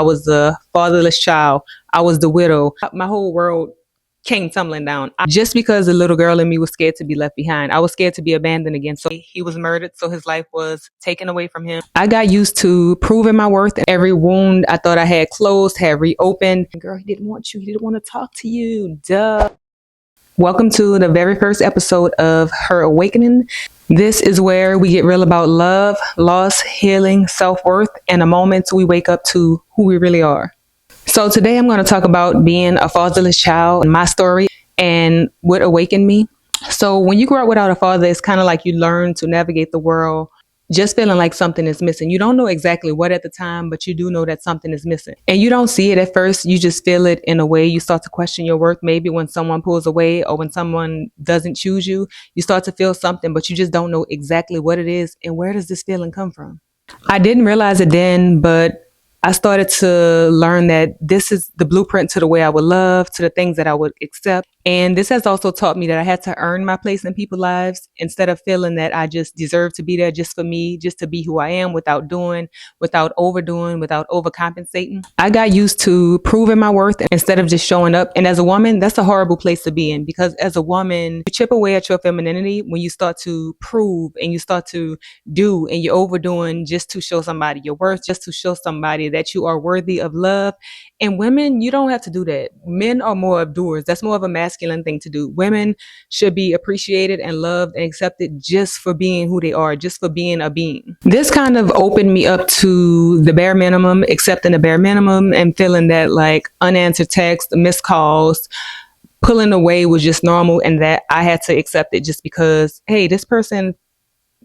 I was the fatherless child. I was the widow. My whole world came tumbling down just because the little girl in me was scared to be left behind. I was scared to be abandoned again. So he was murdered, so his life was taken away from him. I got used to proving my worth. Every wound I thought I had closed had reopened. Girl, he didn't want you. He didn't want to talk to you. Duh. Welcome to the very first episode of Her Awakening. This is where we get real about love, loss, healing, self-worth, and the moments we wake up to who we really are. So today I'm going to talk about being a fatherless child, my story, and what awakened me. So when you grow up without a father, it's kind of like you learn to navigate the world just feeling like something is missing. You don't know exactly what at the time, but you do know that something is missing. And you don't see it at first. You just feel it in a way. You start to question your worth. Maybe when someone pulls away or when someone doesn't choose you, you start to feel something, but you just don't know exactly what it is and where does this feeling come from. I didn't realize it then, but I started to learn that this is the blueprint to the way I would love, to the things that I would accept. And this has also taught me that I had to earn my place in people's lives instead of feeling that I just deserve to be there just for me, just to be who I am without doing, without overdoing, without overcompensating. I got used to proving my worth instead of just showing up. And as a woman, that's a horrible place to be in because as a woman, you chip away at your femininity when you start to prove and you start to do and you're overdoing just to show somebody your worth, just to show somebody that you are worthy of love. And women, you don't have to do that. Men are more of doers. That's more of a masculine thing to do. Women should be appreciated and loved and accepted just for being who they are, just for being a being. This kind of opened me up to the bare minimum, accepting the bare minimum and feeling that like unanswered texts, missed calls, pulling away was just normal and that I had to accept it just because, hey, this person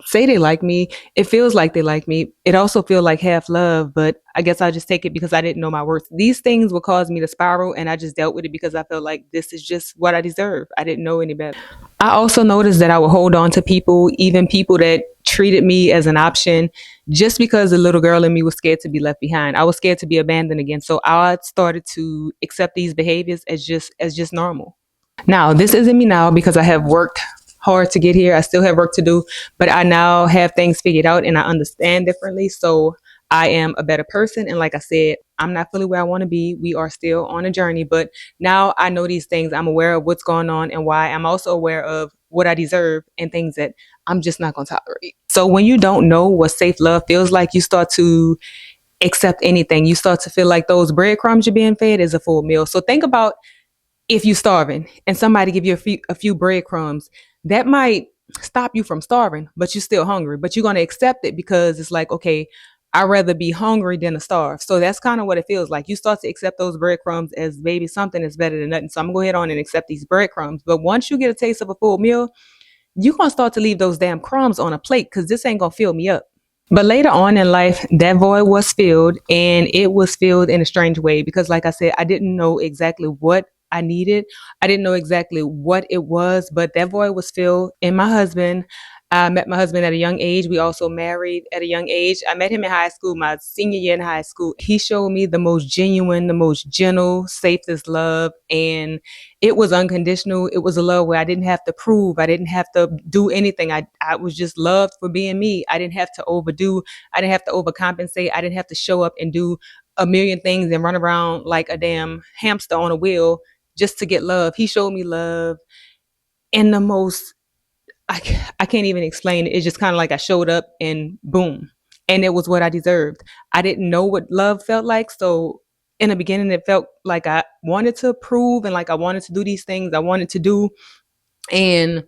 say they like me. It feels like they like me. It also feels like half love, but I guess I'll just take it because I didn't know my worth. These things will cause me to spiral and I just dealt with it because I felt like this is just what I deserve. I didn't know any better. I also noticed that I would hold on to people, even people that treated me as an option just because the little girl in me was scared to be left behind. I was scared to be abandoned again. So I started to accept these behaviors as just normal. Now, this isn't me now because I have worked hard to get here. I still have work to do, but I now have things figured out and I understand differently. So I am a better person. And like I said, I'm not fully where I want to be. We are still on a journey, but now I know these things. I'm aware of what's going on and why. I'm also aware of what I deserve and things that I'm just not going to tolerate. So when you don't know what safe love feels like, you start to accept anything. You start to feel like those breadcrumbs you're being fed is a full meal. So think about if you're starving and somebody give you a few breadcrumbs, that might stop you from starving, but you're still hungry. But you're going to accept it because it's like, okay, I'd rather be hungry than to starve. So that's kind of what it feels like. You start to accept those breadcrumbs as maybe something is better than nothing. So I'm going to go ahead on and accept these breadcrumbs. But once you get a taste of a full meal, you're going to start to leave those damn crumbs on a plate because this ain't going to fill me up. But later on in life, that void was filled and it was filled in a strange way because like I said, I didn't know exactly what I needed. I didn't know exactly what it was, but that void was filled in my husband. I met my husband at a young age. We also married at a young age. I met him in high school, my senior year in high school. He showed me the most genuine, the most gentle, safest love. And it was unconditional. It was a love where I didn't have to prove. I didn't have to do anything. I was just loved for being me. I didn't have to overdo. I didn't have to overcompensate. I didn't have to show up and do a million things and run around like a damn hamster on a wheel just to get love. He showed me love in the most, I can't even explain it. It's just kind of like I showed up and boom. And it was what I deserved. I didn't know what love felt like. So in the beginning, it felt like I wanted to prove and like I wanted to do these things I wanted to do and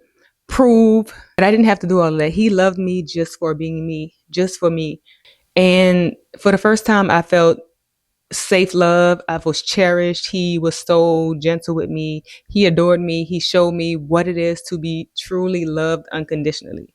prove. But I didn't have to do all of that. He loved me just for being me, just for me. And for the first time, I felt safe love. I was cherished. He was so gentle with me. He adored me. He showed me what it is to be truly loved unconditionally.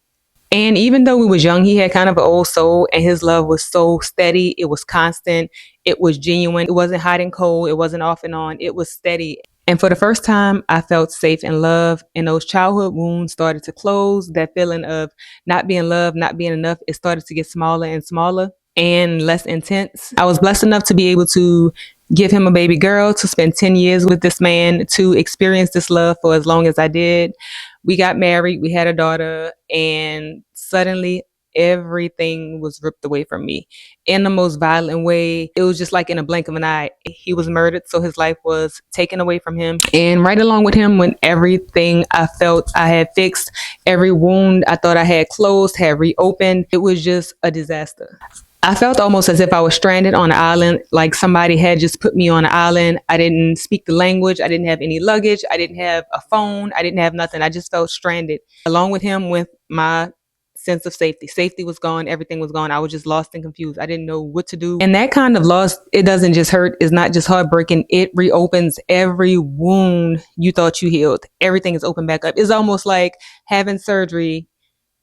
And even though we was young, he had kind of an old soul and his love was so steady. It was constant. It was genuine. It wasn't hot and cold. It wasn't off and on. It was steady. And for the first time, I felt safe and loved and those childhood wounds started to close. That feeling of not being loved, not being enough, it started to get smaller and smaller and less intense. I was blessed enough to be able to give him a baby girl, to spend 10 years with this man, to experience this love for as long as I did. We got married, we had a daughter, and suddenly everything was ripped away from me in the most violent way. It was just like in a blink of an eye. He was murdered, so his life was taken away from him. And right along with him went everything I felt I had fixed, every wound I thought I had closed, had reopened. It was just a disaster. I felt almost as if I was stranded on an island, like somebody had just put me on an island. I didn't speak the language. I didn't have any luggage. I didn't have a phone. I didn't have nothing. I just felt stranded. Along with him went my sense of safety. Safety was gone. Everything was gone. I was just lost and confused. I didn't know what to do. And that kind of loss, it doesn't just hurt. It's not just heartbreaking. It reopens every wound you thought you healed. Everything is open back up. It's almost like having surgery.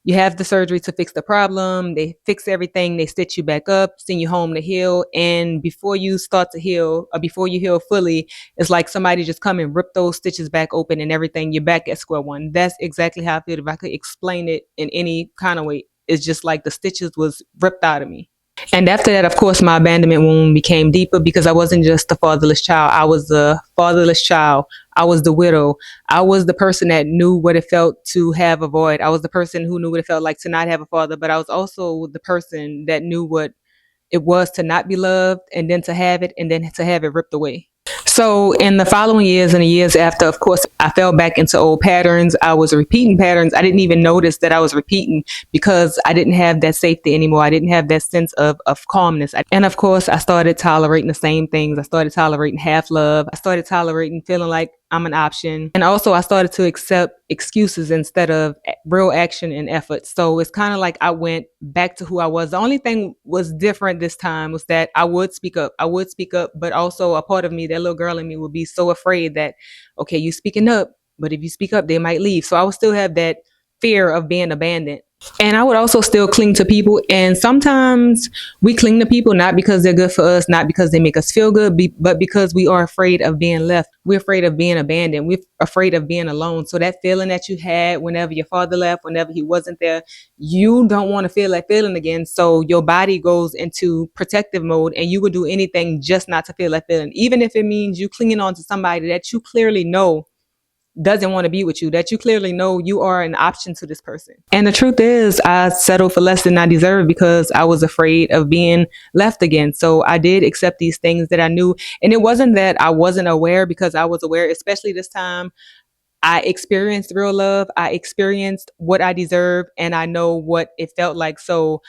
You have the surgery to fix the problem. They fix everything. They stitch you back up, send you home to heal. And before you start to heal, or before you heal fully, it's like somebody just come and rip those stitches back open and everything. You're back at square one. That's exactly how I feel. If I could explain it in any kind of way, it's just like the stitches was ripped out of me. And after that, of course, my abandonment wound became deeper because I wasn't just the fatherless child. I was the fatherless child. I was the widow. I was the person that knew what it felt to have a void. I was the person who knew what it felt like to not have a father, but I was also the person that knew what it was to not be loved and then to have it and then to have it ripped away. So in the following years and the years after, of course, I fell back into old patterns. I was repeating patterns. I didn't even notice that I was repeating because I didn't have that safety anymore. I didn't have that sense of calmness. And of course, I started tolerating the same things. I started tolerating half love. I started tolerating feeling like I'm an option. And also I started to accept excuses instead of real action and effort. So it's kind of like I went back to who I was. The only thing was different this time was that I would speak up. I would speak up, but also a part of me, that little girl in me, would be so afraid that, okay, you speaking up, but if you speak up, they might leave. So I would still have that fear of being abandoned. And I would also still cling to people. And sometimes we cling to people not because they're good for us, not because they make us feel good, but because we are afraid of being left. We're afraid of being abandoned. We're afraid of being alone. So that feeling that you had whenever your father left, whenever he wasn't there, you don't want to feel that feeling again. So your body goes into protective mode and you would do anything just not to feel that feeling, even if it means you clinging on to somebody that you clearly know doesn't want to be with you, that you clearly know you are an option to this person. And the truth is, I settled for less than I deserved because I was afraid of being left again. So I did accept these things that I knew. And it wasn't that I wasn't aware, because I was aware, especially this time. I experienced real love. I experienced what I deserved, and I know what it felt like. So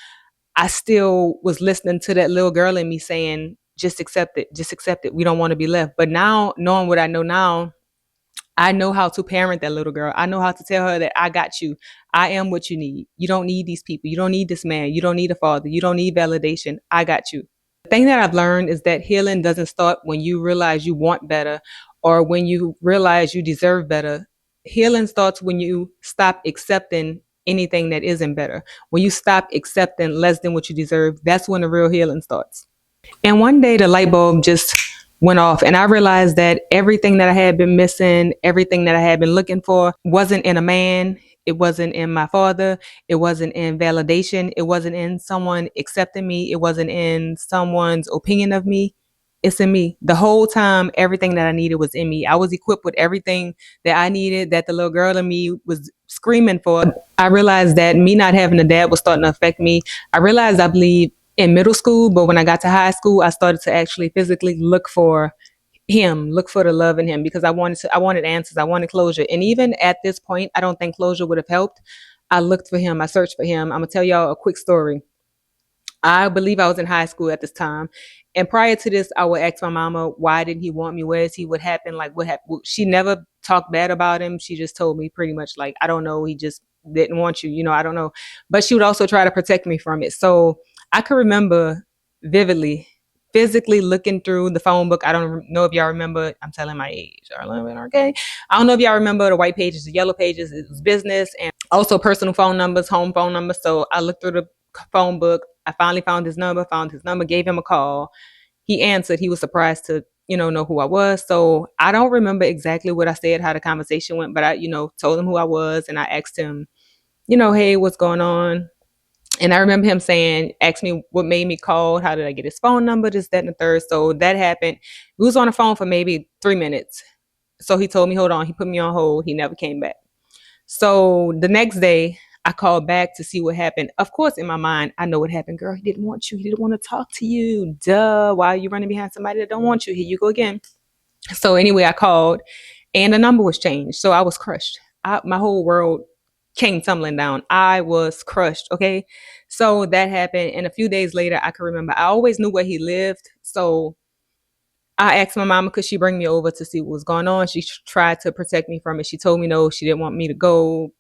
I still was listening to that little girl in me saying, just accept it. Just accept it. We don't want to be left. But now, knowing what I know now, I know how to parent that little girl. I know how to tell her that I got you. I am what you need. You don't need these people. You don't need this man. You don't need a father. You don't need validation. I got you. The thing that I've learned is that healing doesn't start when you realize you want better or when you realize you deserve better. Healing starts when you stop accepting anything that isn't better. When you stop accepting less than what you deserve, that's when the real healing starts. And one day the light bulb just went off, and I realized that everything that I had been missing, everything that I had been looking for, wasn't in a man. It wasn't in my father. It wasn't in validation. It wasn't in someone accepting me. It wasn't in someone's opinion of me. It's in me. The whole time, everything that I needed was in me. I was equipped with everything that I needed, that the little girl in me was screaming for. I realized that me not having a dad was starting to affect me. I realized, I believe, in middle school, but when I got to high school, I started to actually physically look for him, look for the love in him, because I wanted answers. I wanted closure. And even at this point, I don't think closure would have helped. I looked for him. I searched for him. I'm going to tell y'all a quick story. I believe I was in high school at this time. And prior to this, I would ask my mama, why didn't he want me? Where is he? What happened? Like, what happened? She never talked bad about him. She just told me pretty much like, I don't know. He just didn't want you. I don't know. But she would also try to protect me from it. So I could remember vividly, physically looking through the phone book. I don't know if y'all remember. I'm telling my age. Okay. I don't know if y'all remember the white pages, the yellow pages. It was business and also personal phone numbers, home phone numbers. So I looked through the phone book. I finally found his number, gave him a call. He answered. He was surprised to, know who I was. So I don't remember exactly what I said, how the conversation went, but I, told him who I was, and I asked him, hey, what's going on? And I remember him saying, ask me what made me call, how did I get his phone number, this, that, and the third. So that happened. We was on the phone for maybe 3 minutes. So he told me, hold on. He put me on hold. He never came back. So the next day, I called back to see what happened. Of course, in my mind, I know what happened. Girl, he didn't want you. He didn't want to talk to you. Duh. Why are you running behind somebody that don't want you? Here you go again. So anyway, I called and the number was changed. So I was crushed. My whole world came tumbling down. I was crushed. Okay. So that happened. And a few days later, I could remember, I always knew where he lived. So I asked my mama, could she bring me over to see what was going on? She tried to protect me from it. She told me no, she didn't want me to go.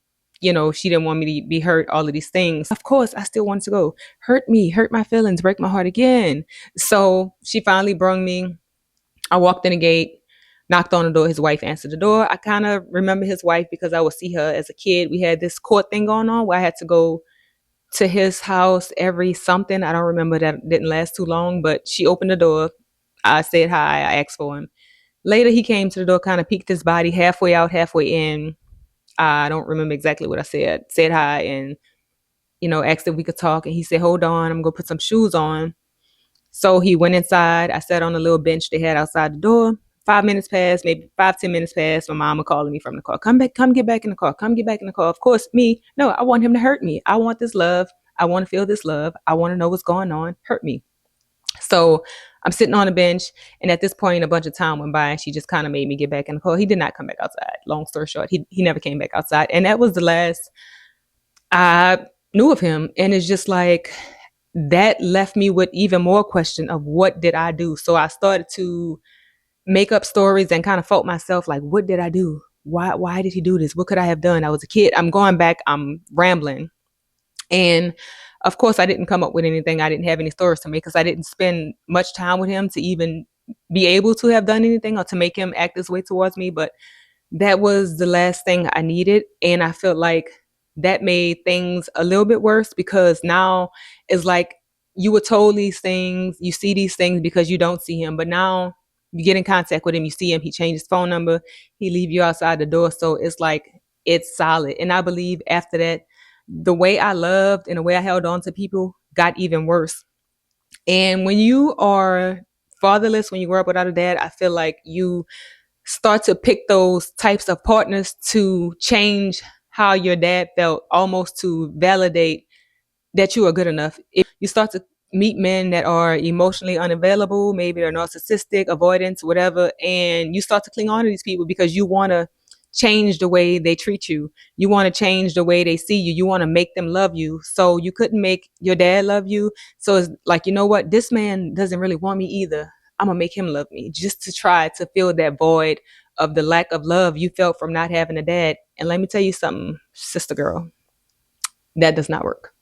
You know, she didn't want me to be hurt, all of these things. Of course, I still wanted to go. Hurt me, hurt my feelings, break my heart again. So she finally brought me. I walked in the gate, knocked on the door. His wife answered the door. I kind of remember his wife because I would see her as a kid. We had this court thing going on where I had to go to his house every something. I don't remember, that didn't last too long, but she opened the door. I said hi. I asked for him. Later, he came to the door, kind of peeked his body halfway out, halfway in. I don't remember exactly what I said. Said hi and, asked if we could talk. And he said, hold on, I'm going to put some shoes on. So he went inside. I sat on a little bench they had outside the door. 5 minutes passed, maybe 5, 10 minutes passed. My mama calling me from the car. Come back, come get back in the car. Come get back in the car. Of course, me, no, I want him to hurt me. I want this love. I want to feel this love. I want to know what's going on. Hurt me. So I'm sitting on a bench, and at this point, a bunch of time went by, and she just kind of made me get back in the car. He did not come back outside. Long story short, he never came back outside, and that was the last I knew of him. And it's just like that left me with even more question of what did I do. So I started to make up stories and kind of fault myself, like, what did I do? Why did he do this? What could I have done? I was a kid. I'm going back. I'm rambling. And of course, I didn't come up with anything. I didn't have any stories to make because I didn't spend much time with him to even be able to have done anything or to make him act this way towards me. But that was the last thing I needed. And I felt like that made things a little bit worse because now it's like you were told these things, you see these things because you don't see him. But now you get in contact with him, you see him, he changed his phone number, he leave you outside the door. So it's like it's solid. And I believe after that, the way I loved and the way I held on to people got even worse. And when you are fatherless, when you grow up without a dad, I feel like you start to pick those types of partners to change how your dad felt, almost to validate that you are good enough. If you start to meet men that are emotionally unavailable, maybe they're narcissistic, avoidance, whatever, and you start to cling on to these people because you want to change the way they treat you. You want to change the way they see you. You want to make them love you. So you couldn't make your dad love you. So it's like, you know what? This man doesn't really want me either. I'm going to make him love me just to try to fill that void of the lack of love you felt from not having a dad. And let me tell you something, sister girl, that does not work.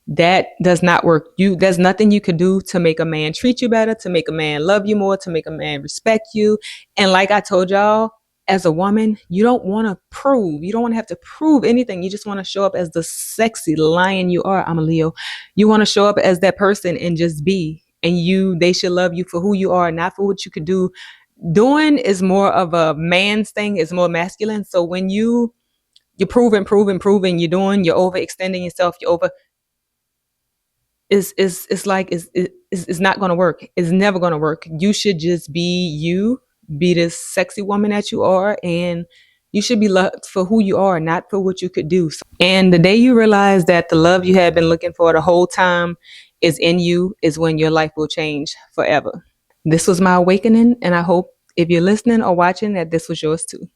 That does not work. There's nothing you could do to make a man treat you better, to make a man love you more, to make a man respect you. And like I told y'all, as a woman, you don't want to prove. You don't want to have to prove anything. You just want to show up as the sexy lion you are. I'm a Leo. You want to show up as that person and just be. And they should love you for who you are, not for what you could do. Doing is more of a man's thing, is more masculine. So when you're proving, you're overextending yourself, it's like it's not going to work. It's never going to work. You should just be you, be this sexy woman that you are, and you should be loved for who you are, not for what you could do. And the day you realize that the love you have been looking for the whole time is in you is when your life will change forever. This was my awakening, and I hope if you're listening or watching that this was yours too.